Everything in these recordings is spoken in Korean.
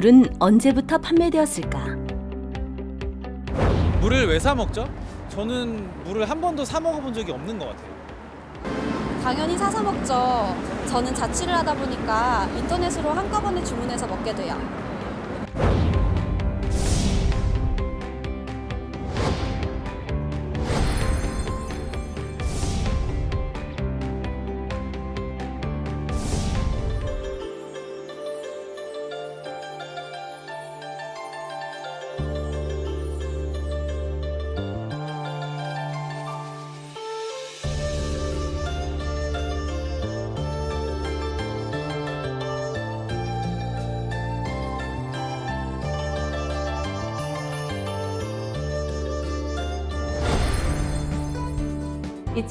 물은 언제부터 판매되었을까? 물을 왜 사 먹죠? 저는 물을 한 번도 사 먹어본 적이 없는 것 같아요. 당연히 사서 먹죠. 저는 자취를 하다 보니까 인터넷으로 한꺼번에 주문해서 먹게 돼요.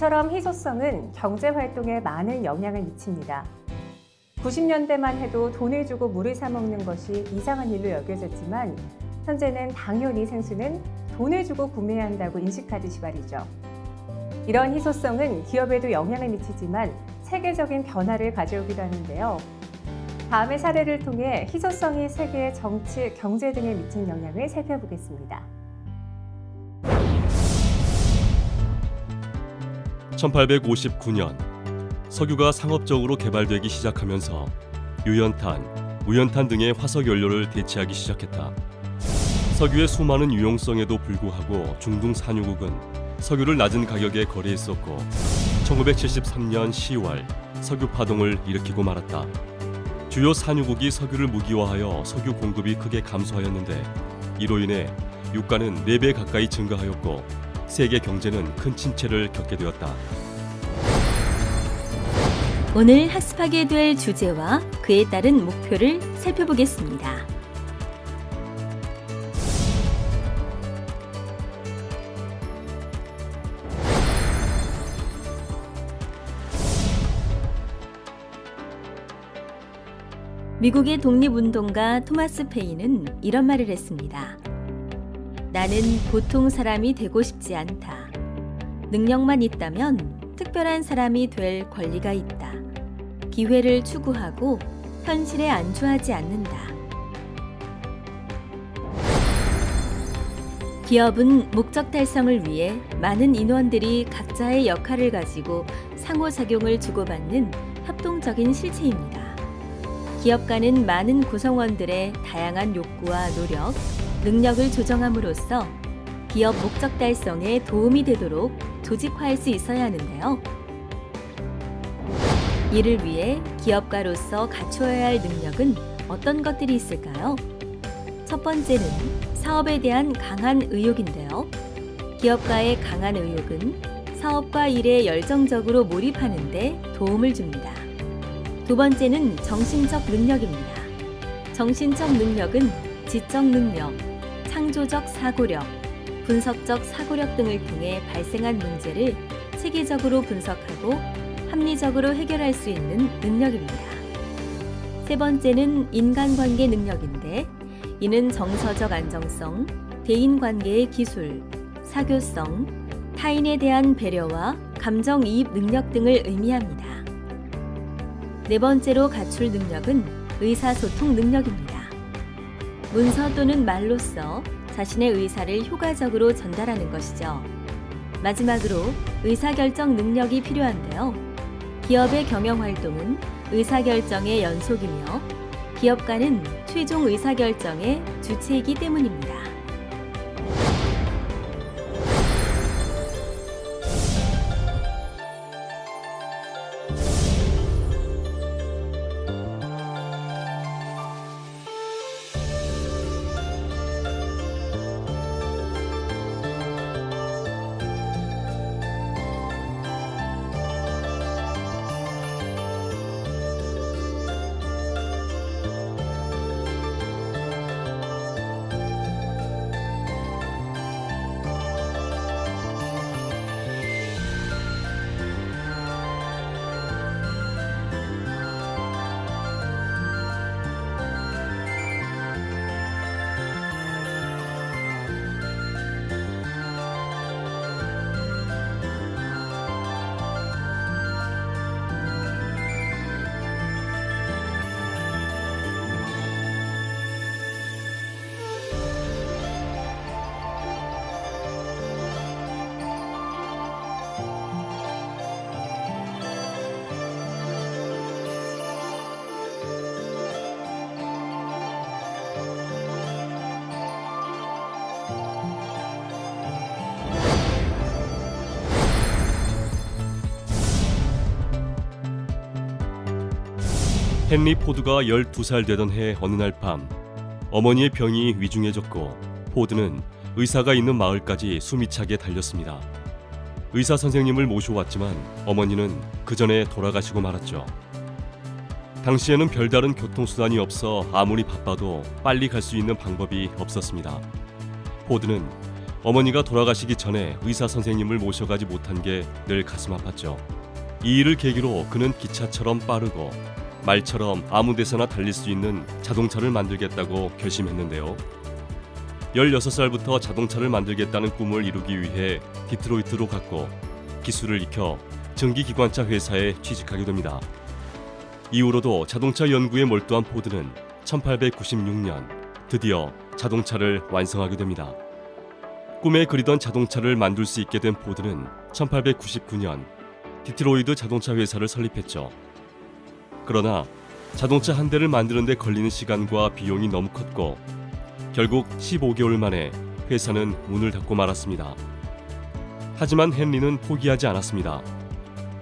이처럼 희소성은 경제활동에 많은 영향을 미칩니다. 90년대만 해도 돈을 주고 물을 사 먹는 것이 이상한 일로 여겨졌지만 현재는 당연히 생수는 돈을 주고 구매해야 한다고 인식하듯이 말이죠. 이런 희소성은 기업에도 영향을 미치지만 세계적인 변화를 가져오기도 하는데요. 다음의 사례를 통해 희소성이 세계의 정치, 경제 등에 미친 영향을 살펴보겠습니다. 1859년 석유가 상업적으로 개발되기 시작하면서 유연탄, 무연탄 등의 화석 연료를 대체하기 시작했다. 석유의 수많은 유용성에도 불구하고 중동 산유국은 석유를 낮은 가격에 거래했었고 1973년 10월 석유 파동을 일으키고 말았다. 주요 산유국이 석유를 무기화하여 석유 공급이 크게 감소하였는데 이로 인해 유가는 4배 가까이 증가하였고 세계 경제는 큰 침체를 겪게 되었다. 오늘 학습하게 될 주제와 그에 따른 목표를 살펴보겠습니다. 미국의 독립운동가 토마스 페인은 이런 말을 했습니다. 나는 보통 사람이 되고 싶지 않다. 능력만 있다면 특별한 사람이 될 권리가 있다. 기회를 추구하고 현실에 안주하지 않는다. 기업은 목적 달성을 위해 많은 인원들이 각자의 역할을 가지고 상호작용을 주고받는 협동적인 실체입니다. 기업가는 많은 구성원들의 다양한 욕구와 노력, 능력을 조정함으로써 기업 목적 달성에 도움이 되도록 조직화할 수 있어야 하는데요. 이를 위해 기업가로서 갖추어야 할 능력은 어떤 것들이 있을까요? 첫 번째는 사업에 대한 강한 의욕인데요. 기업가의 강한 의욕은 사업과 일에 열정적으로 몰입하는 데 도움을 줍니다. 두 번째는 정신적 능력입니다. 정신적 능력은 지적 능력, 창조적 사고력, 분석적 사고력 등을 통해 발생한 문제를 체계적으로 분석하고 합리적으로 해결할 수 있는 능력입니다. 세 번째는 인간관계 능력인데 이는 정서적 안정성, 대인관계의 기술, 사교성, 타인에 대한 배려와 감정이입 능력 등을 의미합니다. 네 번째로 갖출 능력은 의사소통 능력입니다. 문서 또는 말로써 자신의 의사를 효과적으로 전달하는 것이죠. 마지막으로 의사결정 능력이 필요한데요. 기업의 경영활동은 의사결정의 연속이며 기업가는 최종 의사결정의 주체이기 때문입니다. 헨리 포드가 12살 되던 해 어느 날 밤 어머니의 병이 위중해졌고 포드는 의사가 있는 마을까지 숨이 차게 달렸습니다. 의사 선생님을 모셔왔지만 어머니는 그 전에 돌아가시고 말았죠. 당시에는 별다른 교통수단이 없어 아무리 바빠도 빨리 갈 수 있는 방법이 없었습니다. 포드는 어머니가 돌아가시기 전에 의사 선생님을 모셔가지 못한 게 늘 가슴 아팠죠. 이 일을 계기로 그는 기차처럼 빠르고 말처럼 아무 데서나 달릴 수 있는 자동차를 만들겠다고 결심했는데요. 16살부터 자동차를 만들겠다는 꿈을 이루기 위해 디트로이트로 갔고 기술을 익혀 전기기관차 회사에 취직하게 됩니다. 이후로도 자동차 연구에 몰두한 포드는 1896년 드디어 자동차를 완성하게 됩니다. 꿈에 그리던 자동차를 만들 수 있게 된 포드는 1899년 디트로이트 자동차 회사를 설립했죠. 그러나 자동차 한 대를 만드는 데 걸리는 시간과 비용이 너무 컸고 결국 15개월 만에 회사는 문을 닫고 말았습니다. 하지만 헨리는 포기하지 않았습니다.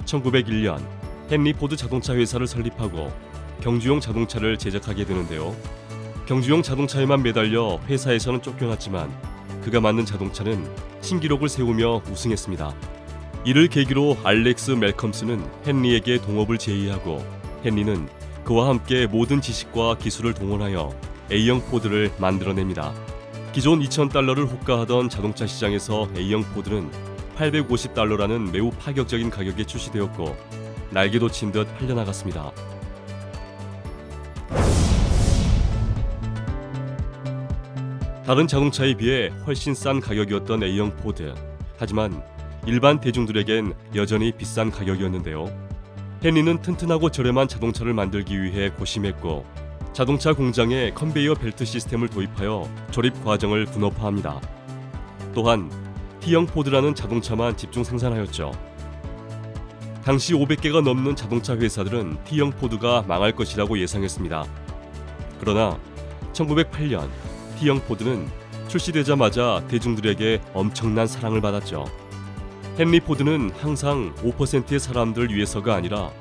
1901년 헨리 포드 자동차 회사를 설립하고 경주용 자동차를 제작하게 되는데요. 경주용 자동차에만 매달려 회사에서는 쫓겨났지만 그가 만든 자동차는 신기록을 세우며 우승했습니다. 이를 계기로 알렉스 멜컴스는 헨리에게 동업을 제의하고 헨리는 그와 함께 모든 지식과 기술을 동원하여 A형 포드를 만들어냅니다. 기존 $2,000를 호가하던 자동차 시장에서 A형 포드는 $850라는 매우 파격적인 가격에 출시되었고 날개도 친 듯 팔려나갔습니다. 다른 자동차에 비해 훨씬 싼 가격이었던 A형 포드. 하지만 일반 대중들에겐 여전히 비싼 가격이었는데요. 헨리는 튼튼하고 저렴한 자동차를 만들기 위해 고심했고 자동차 공장에 컨베이어 벨트 시스템을 도입하여 조립 과정을 분업화합니다. 또한 T형 포드라는 자동차만 집중 생산하였죠. 당시 500개가 넘는 자동차 회사들은 T형 포드가 망할 것이라고 예상했습니다. 그러나 1908년 T형 포드는 출시되자마자 대중들에게 엄청난 사랑을 받았죠. 헨리 포드는 항상 5%의 사람들을 위해서가 아니라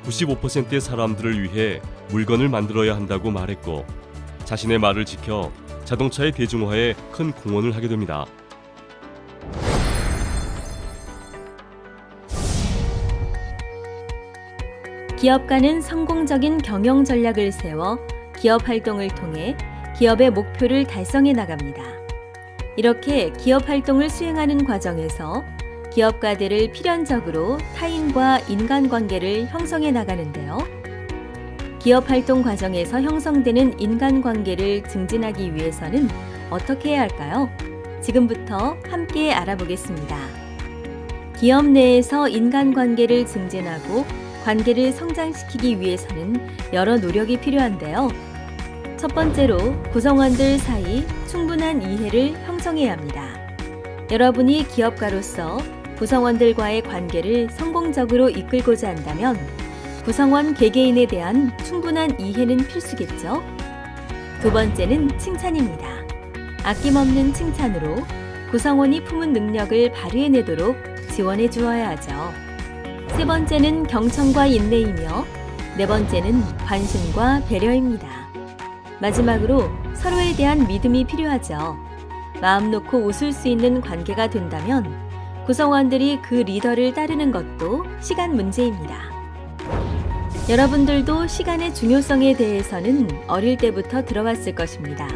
95%의 사람들을 위해 물건을 만들어야 한다고 말했고 자신의 말을 지켜 자동차의 대중화에 큰 공헌을 하게 됩니다. 기업가는 성공적인 경영 전략을 세워 기업 활동을 통해 기업의 목표를 달성해 나갑니다. 이렇게 기업 활동을 수행하는 과정에서 기업가들을 필연적으로 타인과 인간관계를 형성해 나가는데요. 기업 활동 과정에서 형성되는 인간관계를 증진하기 위해서는 어떻게 해야 할까요? 지금부터 함께 알아보겠습니다. 기업 내에서 인간관계를 증진하고 관계를 성장시키기 위해서는 여러 노력이 필요한데요. 첫 번째로 구성원들 사이 충분한 이해를 형성해야 합니다. 여러분이 기업가로서 구성원들과의 관계를 성공적으로 이끌고자 한다면 구성원 개개인에 대한 충분한 이해는 필수겠죠. 두 번째는 칭찬입니다. 아낌없는 칭찬으로 구성원이 품은 능력을 발휘해내도록 지원해 주어야 하죠. 세 번째는 경청과 인내이며 네 번째는 관심과 배려입니다. 마지막으로 서로에 대한 믿음이 필요하죠. 마음 놓고 웃을 수 있는 관계가 된다면 구성원들이 그 리더를 따르는 것도 시간 문제입니다. 여러분들도 시간의 중요성에 대해서는 어릴 때부터 들어왔을 것입니다.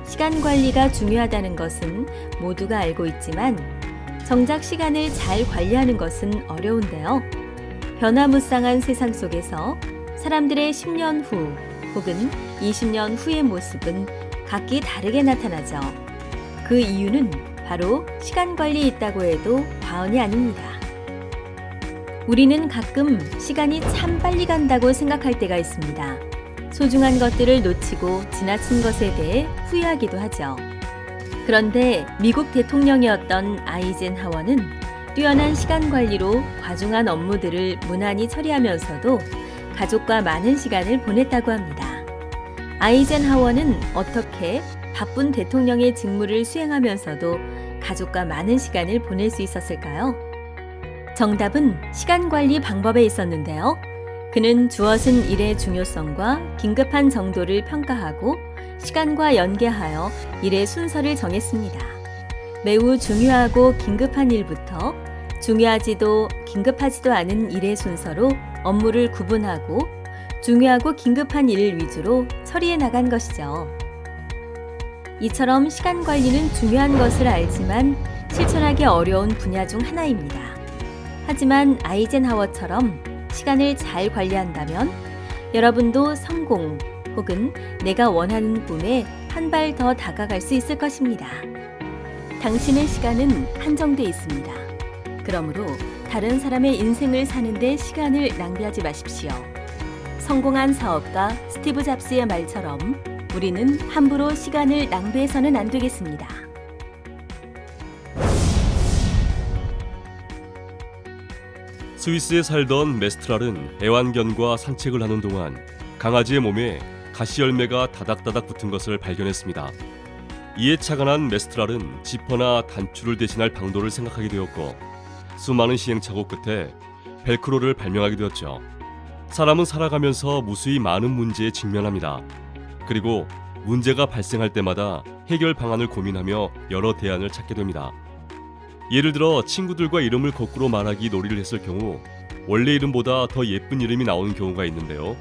시간 관리가 중요하다는 것은 모두가 알고 있지만 정작 시간을 잘 관리하는 것은 어려운데요. 변화무쌍한 세상 속에서 사람들의 10년 후 혹은 20년 후의 모습은 각기 다르게 나타나죠. 그 이유는 바로 시간 관리에 있다고 해도 과언이 아닙니다. 우리는 가끔 시간이 참 빨리 간다고 생각할 때가 있습니다. 소중한 것들을 놓치고 지나친 것에 대해 후회하기도 하죠. 그런데 미국 대통령이었던 아이젠하워는 뛰어난 시간 관리로 과중한 업무들을 무난히 처리하면서도 가족과 많은 시간을 보냈다고 합니다. 아이젠하워는 어떻게 바쁜 대통령의 직무를 수행하면서도 가족과 많은 시간을 보낼 수 있었을까요? 정답은 시간 관리 방법에 있었는데요. 그는 주어진 일의 중요성과 긴급한 정도를 평가하고 시간과 연계하여 일의 순서를 정했습니다. 매우 중요하고 긴급한 일부터 중요하지도 긴급하지도 않은 일의 순서로 업무를 구분하고 중요하고 긴급한 일 위주로 처리해 나간 것이죠. 이처럼 시간 관리는 중요한 것을 알지만 실천하기 어려운 분야 중 하나입니다. 하지만 아이젠하워처럼 시간을 잘 관리한다면 여러분도 성공 혹은 내가 원하는 꿈에 한 발 더 다가갈 수 있을 것입니다. 당신의 시간은 한정돼 있습니다. 그러므로 다른 사람의 인생을 사는데 시간을 낭비하지 마십시오. 성공한 사업가 스티브 잡스의 말처럼 우리는 함부로 시간을 낭비해서는 안 되겠습니다. 스위스에 살던 메스트랄은 애완견과 산책을 하는 동안 강아지의 몸에 가시 열매가 다닥다닥 붙은 것을 발견했습니다. 이에 착안한 메스트랄은 지퍼나 단추를 대신할 방도를 생각하게 되었고 수많은 시행착오 끝에 벨크로를 발명하게 되었죠. 사람은 살아가면서 무수히 많은 문제에 직면합니다. 그리고 문제가 발생할 때마다 해결 방안을 고민하며 여러 대안을 찾게 됩니다. 예를 들어 친구들과 이름을 거꾸로 말하기 놀이를 했을 경우 원래 이름보다 더 예쁜 이름이 나오는 경우가 있는데요.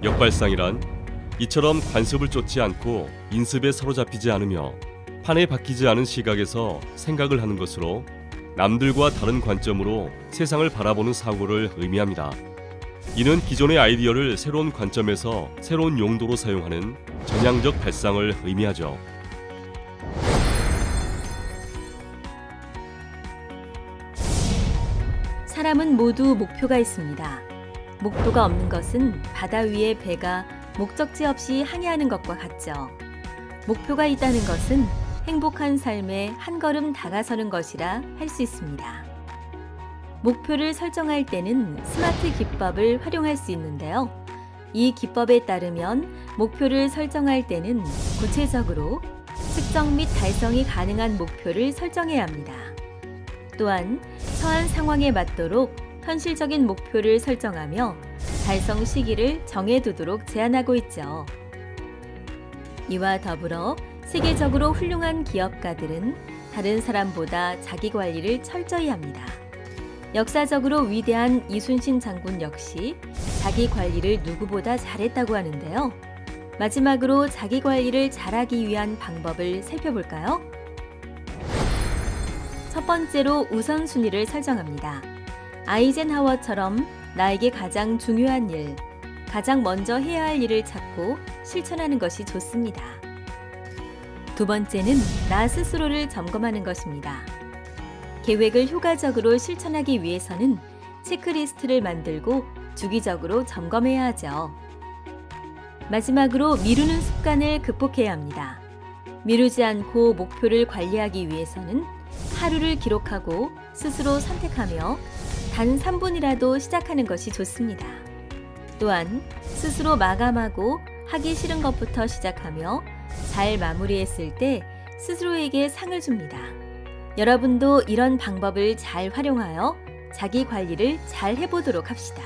역발상이란 이처럼 관습을 쫓지 않고 인습에 사로잡히지 않으며 판에 박히지 않은 시각에서 생각을 하는 것으로 남들과 다른 관점으로 세상을 바라보는 사고를 의미합니다. 이는 기존의 아이디어를 새로운 관점에서 새로운 용도로 사용하는 전향적 발상을 의미하죠. 사람은 모두 목표가 있습니다. 목표가 없는 것은 바다 위의 배가 목적지 없이 항해하는 것과 같죠. 목표가 있다는 것은 행복한 삶에 한 걸음 다가서는 것이라 할 수 있습니다. 목표를 설정할 때는 스마트 기법을 활용할 수 있는데요. 이 기법에 따르면 목표를 설정할 때는 구체적으로 측정 및 달성이 가능한 목표를 설정해야 합니다. 또한 처한 상황에 맞도록 현실적인 목표를 설정하며 달성 시기를 정해두도록 제안하고 있죠. 이와 더불어 세계적으로 훌륭한 기업가들은 다른 사람보다 자기 관리를 철저히 합니다. 역사적으로 위대한 이순신 장군 역시 자기 관리를 누구보다 잘했다고 하는데요. 마지막으로 자기 관리를 잘하기 위한 방법을 살펴볼까요? 첫 번째로 우선순위를 설정합니다. 아이젠하워처럼 나에게 가장 중요한 일, 가장 먼저 해야 할 일을 찾고 실천하는 것이 좋습니다. 두 번째는 나 스스로를 점검하는 것입니다. 계획을 효과적으로 실천하기 위해서는 체크리스트를 만들고 주기적으로 점검해야 하죠. 마지막으로 미루는 습관을 극복해야 합니다. 미루지 않고 목표를 관리하기 위해서는 하루를 기록하고 스스로 선택하며 단 3분이라도 시작하는 것이 좋습니다. 또한 스스로 마감하고 하기 싫은 것부터 시작하며 잘 마무리했을 때 스스로에게 상을 줍니다. 여러분도 이런 방법을 잘 활용하여 자기 관리를 잘 해보도록 합시다.